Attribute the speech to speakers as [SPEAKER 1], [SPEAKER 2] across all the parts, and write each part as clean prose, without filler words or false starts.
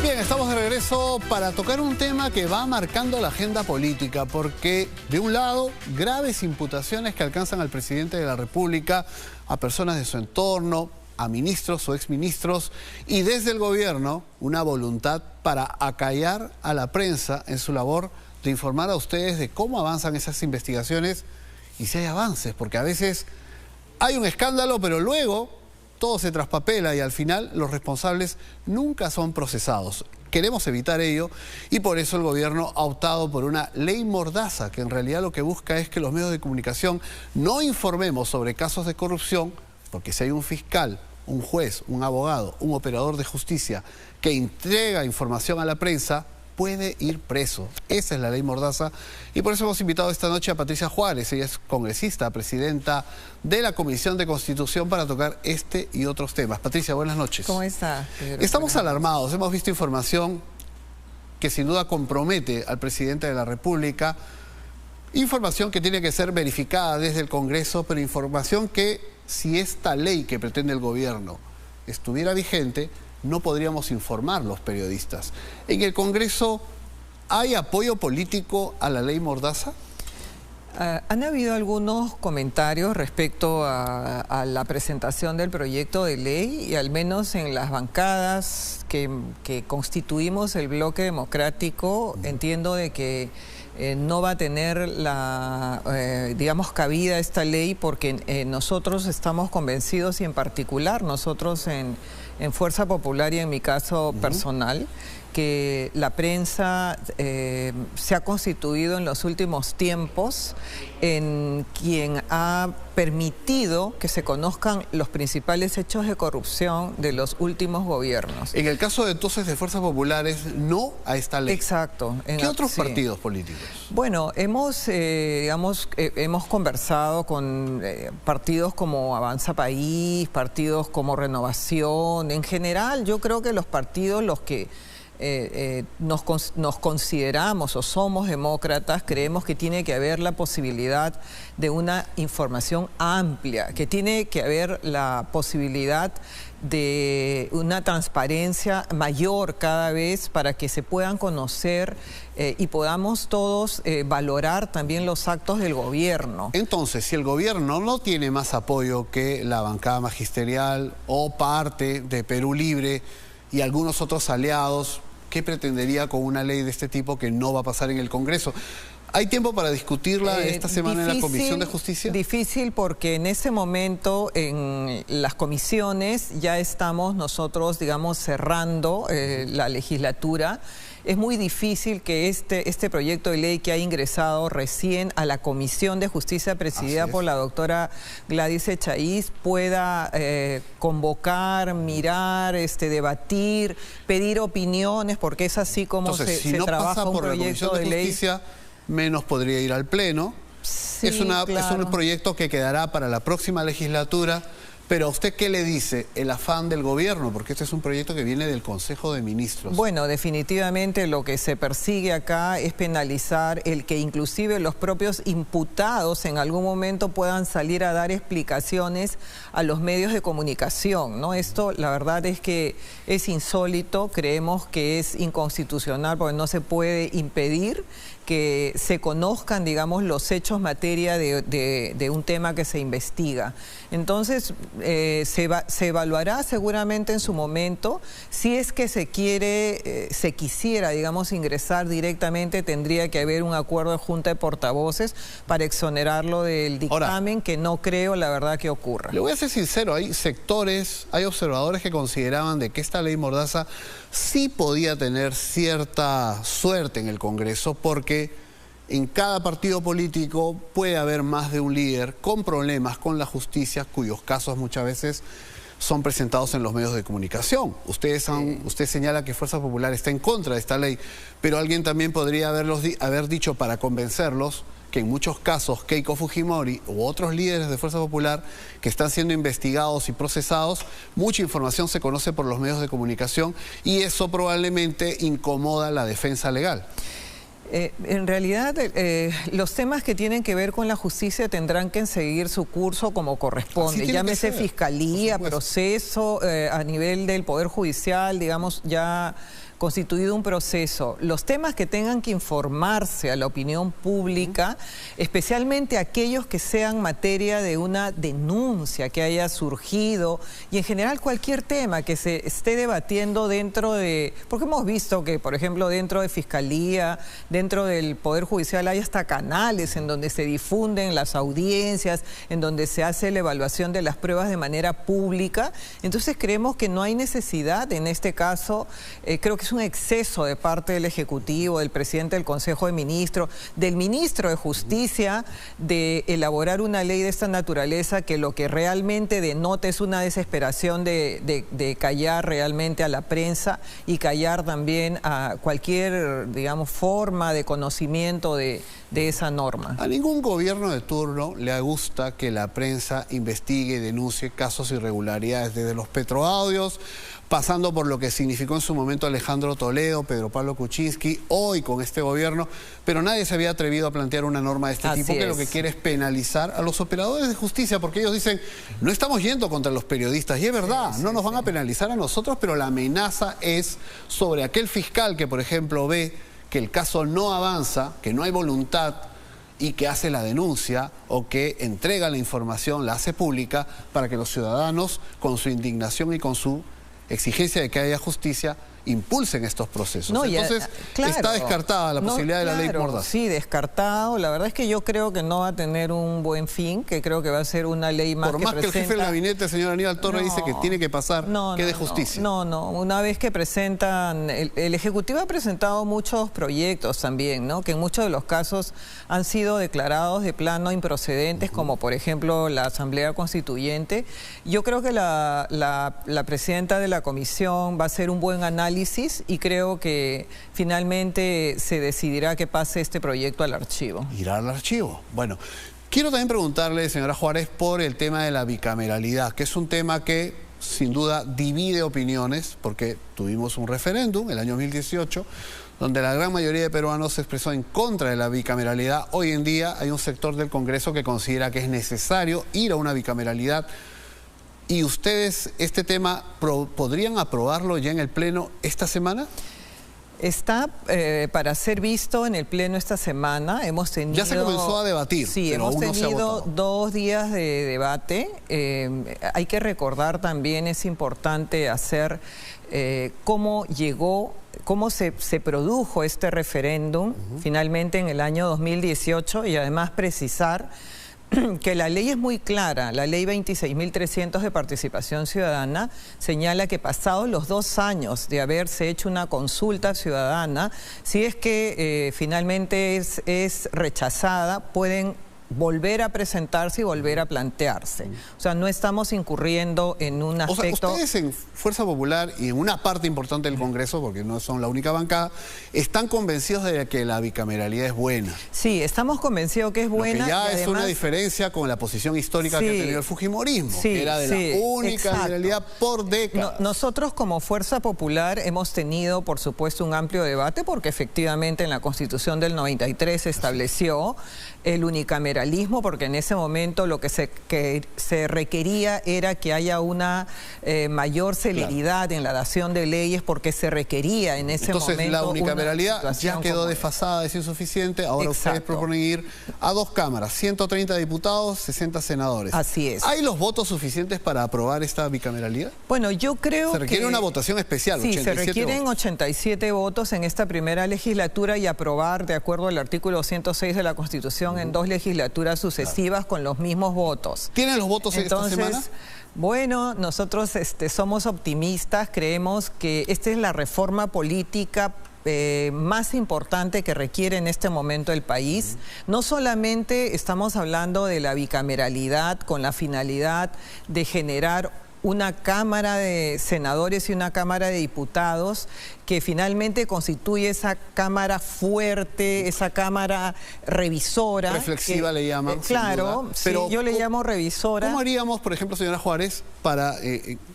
[SPEAKER 1] Bien, estamos de regreso para tocar un tema que va marcando la agenda política, porque de un lado, graves imputaciones que alcanzan al presidente de la República, a personas de su entorno, a ministros o exministros, y desde el gobierno una voluntad para acallar a la prensa en su labor de informar a ustedes de cómo avanzan esas investigaciones y si hay avances, porque a veces hay un escándalo, pero luego todo se traspapela y al final los responsables nunca son procesados. Queremos evitar ello y por eso el gobierno ha optado por una ley mordaza, que en realidad lo que busca es que los medios de comunicación no informemos sobre casos de corrupción, porque si hay un fiscal, un juez, un abogado, un operador de justicia que entrega información a la prensa, puede ir preso. Esa es la ley mordaza y por eso hemos invitado esta noche a Patricia Juárez. Ella es congresista, presidenta de la Comisión de Constitución, para tocar este y otros temas. Patricia, buenas noches.
[SPEAKER 2] ¿Cómo está, Pedro?
[SPEAKER 1] Estamos alarmados, hemos visto información que sin duda compromete al presidente de la República, información que tiene que ser verificada desde el Congreso, pero información que, si esta ley que pretende el gobierno estuviera vigente, no podríamos informar los periodistas. ¿En el Congreso hay apoyo político a la ley mordaza?
[SPEAKER 2] Han habido algunos comentarios respecto a la presentación del proyecto de ley, y al menos en las bancadas que constituimos el bloque democrático, entiendo de que no va a tener digamos, cabida esta ley, porque nosotros estamos convencidos, y en particular nosotros en Fuerza Popular y en mi caso personal, que la prensa se ha constituido en los últimos tiempos en quien ha permitido que se conozcan los principales hechos de corrupción de los últimos gobiernos.
[SPEAKER 1] En el caso de entonces de Fuerzas Populares, no a esta ley.
[SPEAKER 2] Exacto.
[SPEAKER 1] ¿Qué otros partidos políticos?
[SPEAKER 2] Bueno, hemos conversado con partidos como Avanza País, partidos como Renovación. En general, yo creo que los partidos, los que nos consideramos o somos demócratas, creemos que tiene que haber la posibilidad de una información amplia, que tiene que haber la posibilidad de una transparencia mayor cada vez, para que se puedan conocer y podamos todos valorar también los actos del gobierno. Entonces,
[SPEAKER 1] si el gobierno no tiene más apoyo que la bancada magisterial o parte de Perú Libre y algunos otros aliados, ¿qué pretendería con una ley de este tipo que no va a pasar en el Congreso? ¿Hay tiempo para discutirla esta semana en la Comisión de Justicia?
[SPEAKER 2] Difícil, porque en ese momento en las comisiones ya estamos nosotros, digamos, cerrando la legislatura. Es muy difícil que este proyecto de ley que ha ingresado recién a la Comisión de Justicia presidida por la doctora Gladys Echaíz pueda convocar, mirar, debatir, pedir opiniones, porque es así como se trabaja un proyecto de ley.
[SPEAKER 1] Menos podría ir al Pleno. Sí, es un proyecto que quedará para la próxima legislatura. Pero ¿a usted qué le dice el afán del gobierno? Porque este es un proyecto que viene del Consejo de Ministros.
[SPEAKER 2] Bueno, definitivamente lo que se persigue acá es penalizar el que inclusive los propios imputados en algún momento puedan salir a dar explicaciones a los medios de comunicación, ¿no? Esto, la verdad es que es insólito, creemos que es inconstitucional, porque no se puede impedir que se conozcan, digamos, los hechos materia de un tema que se investiga. Entonces, se evaluará seguramente en su momento. Si es que se quisiera, digamos, ingresar directamente, tendría que haber un acuerdo de Junta de Portavoces para exonerarlo del dictamen. Ahora, que no creo, la verdad, que ocurra.
[SPEAKER 1] Le voy a ser sincero, hay sectores, hay observadores que consideraban de que esta ley mordaza sí podía tener cierta suerte en el Congreso, porque en cada partido político puede haber más de un líder con problemas con la justicia, cuyos casos muchas veces son presentados en los medios de comunicación. Usted señala que Fuerza Popular está en contra de esta ley, pero alguien también podría haber dicho, para convencerlos, que en muchos casos Keiko Fujimori u otros líderes de Fuerza Popular que están siendo investigados y procesados, mucha información se conoce por los medios de comunicación y eso probablemente incomoda la defensa legal.
[SPEAKER 2] En realidad, los temas que tienen que ver con la justicia tendrán que seguir su curso como corresponde. Llámese fiscalía, proceso, a nivel del Poder Judicial, digamos, ya constituido un proceso. Los temas que tengan que informarse a la opinión pública, especialmente aquellos que sean materia de una denuncia que haya surgido, y en general cualquier tema que se esté debatiendo dentro de... Porque hemos visto que, por ejemplo, dentro de Fiscalía, dentro del Poder Judicial hay hasta canales en donde se difunden las audiencias, en donde se hace la evaluación de las pruebas de manera pública. Entonces creemos que no hay necesidad, en este caso, creo que es un exceso de parte del Ejecutivo, del presidente del Consejo de Ministros, del ministro de Justicia, de elaborar una ley de esta naturaleza que lo que realmente denota es una desesperación de callar realmente a la prensa y callar también a cualquier, digamos, forma de conocimiento de esa norma.
[SPEAKER 1] A ningún gobierno de turno le gusta que la prensa investigue y denuncie casos de irregularidades, desde los petroaudios, pasando por lo que significó en su momento Alejandro Toledo, Pedro Pablo Kuczynski, hoy con este gobierno, pero nadie se había atrevido a plantear una norma de este tipo que lo que quiere es penalizar a los operadores de justicia, porque ellos dicen, no estamos yendo contra los periodistas, y es verdad, no nos van a penalizar a nosotros, pero la amenaza es sobre aquel fiscal que, por ejemplo, ve que el caso no avanza, que no hay voluntad y que hace la denuncia o que entrega la información, la hace pública, para que los ciudadanos, con su indignación y con su exigencia de que haya justicia, impulsen estos procesos.
[SPEAKER 2] No,
[SPEAKER 1] entonces,
[SPEAKER 2] claro,
[SPEAKER 1] está descartada la posibilidad de la ley Mordaza.
[SPEAKER 2] Sí, descartado. La verdad es que yo creo que no va a tener un buen fin, que creo que va a ser una ley más
[SPEAKER 1] Por más que el jefe del gabinete, señor Aníbal Torres, dice que tiene que pasar, que de justicia.
[SPEAKER 2] No, una vez que presentan... El Ejecutivo ha presentado muchos proyectos también, ¿no? Que en muchos de los casos han sido declarados de plano improcedentes, como por ejemplo la Asamblea Constituyente. Yo creo que la presidenta de la comisión va a hacer un buen análisis y creo que finalmente se decidirá que pase este proyecto al archivo.
[SPEAKER 1] Irá al archivo. Bueno, quiero también preguntarle, señora Juárez, por el tema de la bicameralidad, que es un tema que sin duda divide opiniones, porque tuvimos un referéndum el año 2018, donde la gran mayoría de peruanos se expresó en contra de la bicameralidad. Hoy en día hay un sector del Congreso que considera que es necesario ir a una bicameralidad. ¿Y ustedes este tema podrían aprobarlo ya en el Pleno esta semana?
[SPEAKER 2] Está para ser visto en el Pleno esta semana. Hemos tenido...
[SPEAKER 1] Ya se comenzó a debatir.
[SPEAKER 2] Sí,
[SPEAKER 1] pero
[SPEAKER 2] hemos tenido 2 días de debate. Hay que recordar también, es importante hacer cómo llegó, cómo se produjo este referéndum finalmente en el año 2018 y además precisar que la ley es muy clara. La ley 26.300 de participación ciudadana señala que pasados los 2 años de haberse hecho una consulta ciudadana, si es que finalmente es rechazada, pueden volver a presentarse y volver a plantearse. O sea, no estamos incurriendo en un aspecto...
[SPEAKER 1] O sea, ustedes en Fuerza Popular y en una parte importante del Congreso, porque no son la única bancada, ¿están convencidos de que la bicameralidad es buena?
[SPEAKER 2] Sí, estamos convencidos que es buena.
[SPEAKER 1] Lo que ya
[SPEAKER 2] y
[SPEAKER 1] es
[SPEAKER 2] además...
[SPEAKER 1] una diferencia con la posición histórica que ha tenido el fujimorismo, que era de la única bicameralidad por décadas.
[SPEAKER 2] Nosotros como Fuerza Popular hemos tenido, por supuesto, un amplio debate, porque efectivamente en la Constitución del 93 se estableció el unicameralismo, porque en ese momento lo que se requería era que haya una mayor celeridad en la dación de leyes, porque se requería en ese momento...
[SPEAKER 1] Entonces la unicameralidad ya quedó desfasada, es insuficiente, ahora ustedes proponen ir a 2 cámaras, 130 diputados, 60 senadores.
[SPEAKER 2] Así es.
[SPEAKER 1] ¿Hay los votos suficientes para aprobar esta bicameralidad?
[SPEAKER 2] Bueno, yo creo que...
[SPEAKER 1] Se requiere una votación especial,
[SPEAKER 2] sí,
[SPEAKER 1] 87
[SPEAKER 2] se requieren
[SPEAKER 1] votos.
[SPEAKER 2] 87 votos en esta primera legislatura y aprobar, de acuerdo al artículo 106 de la Constitución, en 2 legislaturas sucesivas con los mismos votos.
[SPEAKER 1] ¿Tienen los votos esta semana?
[SPEAKER 2] Bueno, nosotros somos optimistas, creemos que esta es la reforma política más importante que requiere en este momento el país. No solamente estamos hablando de la bicameralidad con la finalidad de generar una Cámara de Senadores y una Cámara de Diputados que finalmente constituye esa Cámara fuerte, esa Cámara revisora.
[SPEAKER 1] Reflexiva le llaman.
[SPEAKER 2] Claro,
[SPEAKER 1] pero
[SPEAKER 2] sí, yo le llamo revisora.
[SPEAKER 1] ¿Cómo haríamos, por ejemplo, señora Juárez, para...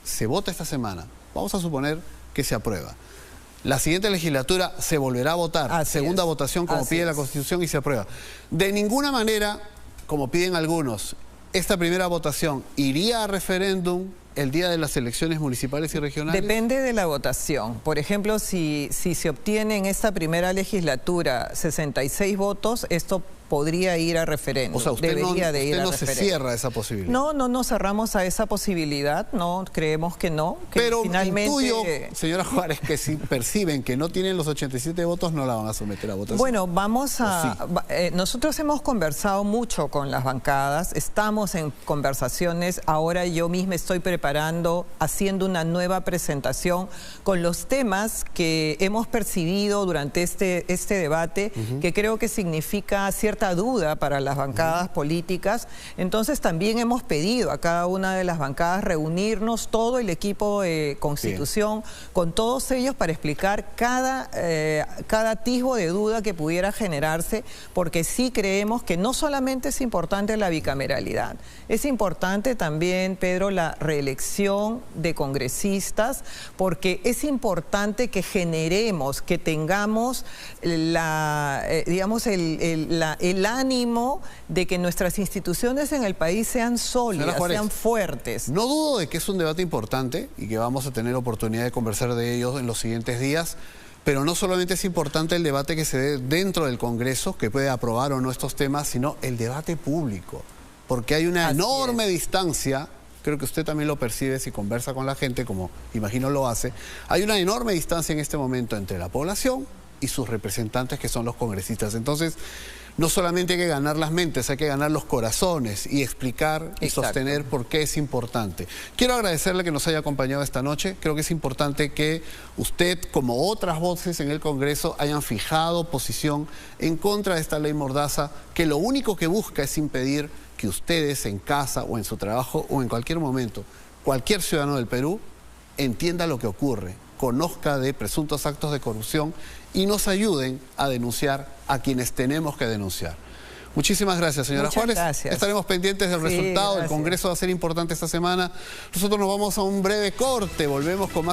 [SPEAKER 1] se vota esta semana, vamos a suponer que se aprueba. La siguiente legislatura se volverá a votar, segunda votación como pide la Constitución y se aprueba. De ninguna manera, como piden algunos, esta primera votación iría a referéndum el día de las elecciones municipales y regionales.
[SPEAKER 2] Depende de la votación. Por ejemplo, si se obtiene en esta primera legislatura 66 votos, esto podría ir a referéndum.
[SPEAKER 1] O sea, usted no se cierra a esa posibilidad.
[SPEAKER 2] No cerramos a esa posibilidad, no, creemos que no. Que
[SPEAKER 1] pero
[SPEAKER 2] finalmente...
[SPEAKER 1] intuyo, señora Juárez, que si perciben que no tienen los 87 votos, no la van a someter a votación.
[SPEAKER 2] Bueno, vamos a... Sí. Nosotros hemos conversado mucho con las bancadas, estamos en conversaciones, ahora yo misma estoy preparando, haciendo una nueva presentación con los temas que hemos percibido durante este debate, que creo que significa cierta duda para las bancadas políticas. Entonces también hemos pedido a cada una de las bancadas reunirnos, todo el equipo de Constitución, con todos ellos para explicar cada atisbo de duda que pudiera generarse, porque sí creemos que no solamente es importante la bicameralidad, es importante también, Pedro, la reelección de congresistas, porque es importante que generemos, que tengamos digamos, el ánimo de que nuestras instituciones en el país sean sólidas, sean fuertes.
[SPEAKER 1] No dudo de que es un debate importante y que vamos a tener oportunidad de conversar de ellos en los siguientes días, pero no solamente es importante el debate que se dé dentro del Congreso, que puede aprobar o no estos temas, sino el debate público, porque hay una enorme distancia. Creo que usted también lo percibe si conversa con la gente, como imagino lo hace. Hay una enorme distancia en este momento entre la población y sus representantes, que son los congresistas. Entonces, no solamente hay que ganar las mentes, hay que ganar los corazones y explicar y sostener por qué es importante. Quiero agradecerle que nos haya acompañado esta noche. Creo que es importante que usted, como otras voces en el Congreso, hayan fijado posición en contra de esta ley Mordaza, que lo único que busca es impedir que ustedes en casa o en su trabajo o en cualquier momento, cualquier ciudadano del Perú, entienda lo que ocurre, conozca de presuntos actos de corrupción y nos ayuden a denunciar a quienes tenemos que denunciar. Muchísimas gracias, señora Juárez.
[SPEAKER 2] Gracias.
[SPEAKER 1] Estaremos pendientes del resultado. El Congreso va a ser importante esta semana. Nosotros nos vamos a un breve corte, volvemos con más.